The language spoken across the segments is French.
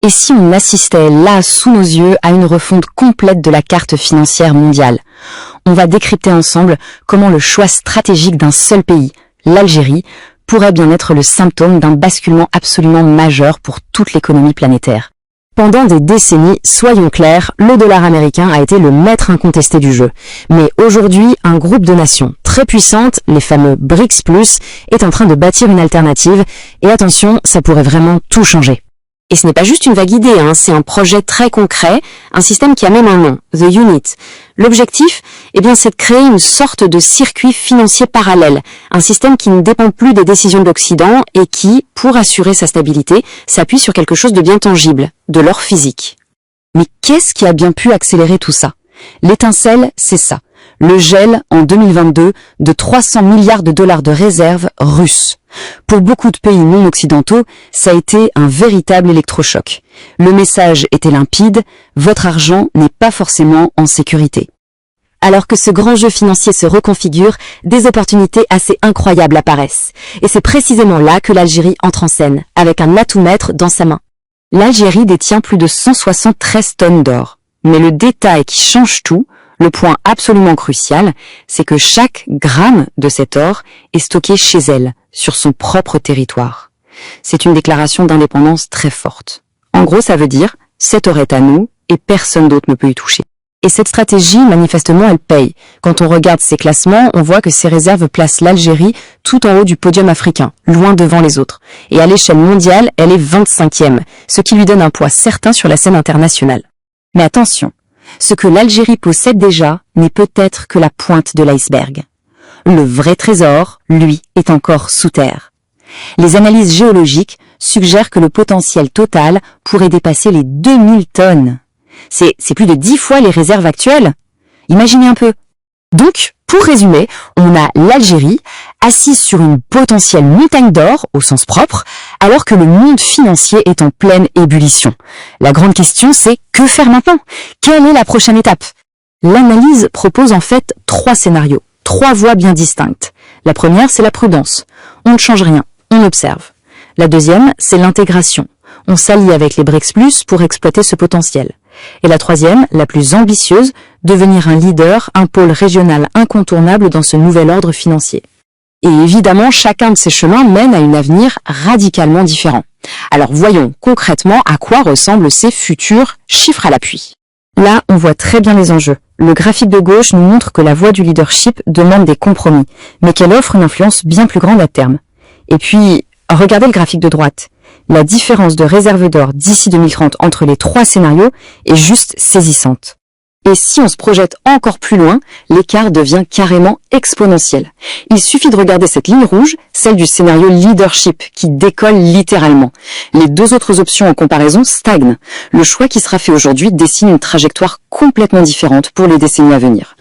Et si on assistait là, sous nos yeux, à une refonte complète de la carte financière mondiale? On va décrypter ensemble comment le choix stratégique d'un seul pays, l'Algérie, pourrait bien être le symptôme d'un basculement absolument majeur pour toute l'économie planétaire. Pendant des décennies, soyons clairs, le dollar américain a été le maître incontesté du jeu. Mais aujourd'hui, un groupe de nations très puissantes, les fameux BRICS+, est en train de bâtir une alternative. Et attention, ça pourrait vraiment tout changer. Et ce n'est pas juste une vague idée, c'est un projet très concret, un système qui a même un nom, The Unit. L'objectif, c'est de créer une sorte de circuit financier parallèle, un système qui ne dépend plus des décisions de l'Occident et qui, pour assurer sa stabilité, s'appuie sur quelque chose de bien tangible, de l'or physique. Mais qu'est-ce qui a bien pu accélérer tout ça? L'étincelle, c'est ça. Le gel, en 2022, de 300 milliards de dollars de réserves russes. Pour beaucoup de pays non occidentaux, ça a été un véritable électrochoc. Le message était limpide, votre argent n'est pas forcément en sécurité. Alors que ce grand jeu financier se reconfigure, des opportunités assez incroyables apparaissent. Et c'est précisément là que l'Algérie entre en scène, avec un atout maître dans sa main. L'Algérie détient plus de 173 tonnes d'or. Mais le détail qui change tout, le point absolument crucial, c'est que chaque gramme de cet or est stocké chez elle, sur son propre territoire. C'est une déclaration d'indépendance très forte. En gros, ça veut dire, cet or est à nous et personne d'autre ne peut y toucher. Et cette stratégie, manifestement, elle paye. Quand on regarde ces classements, on voit que ces réserves placent l'Algérie tout en haut du podium africain, loin devant les autres. Et à l'échelle mondiale, elle est 25e, ce qui lui donne un poids certain sur la scène internationale. Mais attention, ce que l'Algérie possède déjà n'est peut-être que la pointe de l'iceberg. Le vrai trésor, lui, est encore sous terre. Les analyses géologiques suggèrent que le potentiel total pourrait dépasser les 2000 tonnes. C'est plus de 10 fois les réserves actuelles. Imaginez un peu. Donc, pour résumer, on a l'Algérie assise sur une potentielle montagne d'or, au sens propre, alors que le monde financier est en pleine ébullition. La grande question, c'est que faire maintenant? Quelle est la prochaine étape? L'analyse propose en fait 3 scénarios, 3 voies bien distinctes. La première, c'est la prudence. On ne change rien, on observe. La deuxième, c'est l'intégration. On s'allie avec les BRICS+ pour exploiter ce potentiel. Et la troisième, la plus ambitieuse, devenir un leader, un pôle régional incontournable dans ce nouvel ordre financier. Et évidemment, chacun de ces chemins mène à un avenir radicalement différent. Alors voyons concrètement à quoi ressemblent ces futurs chiffres à l'appui. Là, on voit très bien les enjeux. Le graphique de gauche nous montre que la voie du leadership demande des compromis, mais qu'elle offre une influence bien plus grande à terme. Et puis, regardez le graphique de droite. La différence de réserve d'or d'ici 2030 entre les 3 scénarios est juste saisissante. Et si on se projette encore plus loin, l'écart devient carrément exponentiel. Il suffit de regarder cette ligne rouge, celle du scénario leadership, qui décolle littéralement. Les 2 autres options en comparaison stagnent. Le choix qui sera fait aujourd'hui dessine une trajectoire complètement différente pour les décennies à venir.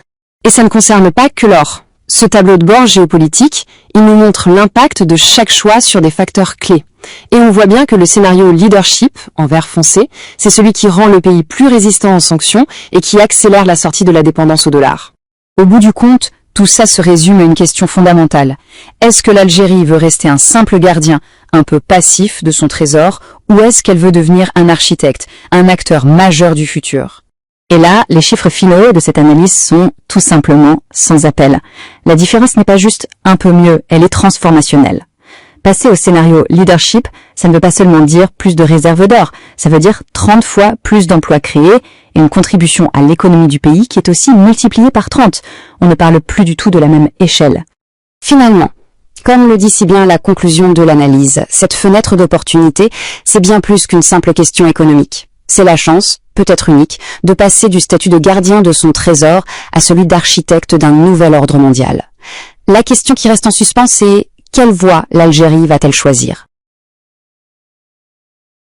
Et ça ne concerne pas que l'or. Ce tableau de bord géopolitique, il nous montre l'impact de chaque choix sur des facteurs clés. Et on voit bien que le scénario leadership, en vert foncé, c'est celui qui rend le pays plus résistant aux sanctions et qui accélère la sortie de la dépendance au dollar. Au bout du compte, tout ça se résume à une question fondamentale. Est-ce que l'Algérie veut rester un simple gardien, un peu passif de son trésor, ou est-ce qu'elle veut devenir un architecte, un acteur majeur du futur ? Et là, les chiffres finaux de cette analyse sont tout simplement sans appel. La différence n'est pas juste un peu mieux, elle est transformationnelle. Passer au scénario leadership, ça ne veut pas seulement dire plus de réserves d'or, ça veut dire 30 fois plus d'emplois créés et une contribution à l'économie du pays qui est aussi multipliée par 30. On ne parle plus du tout de la même échelle. Finalement, comme le dit si bien la conclusion de l'analyse, cette fenêtre d'opportunité, c'est bien plus qu'une simple question économique. C'est la chance, peut-être unique, de passer du statut de gardien de son trésor à celui d'architecte d'un nouvel ordre mondial. La question qui reste en suspens, c'est quelle voie l'Algérie va-t-elle choisir ?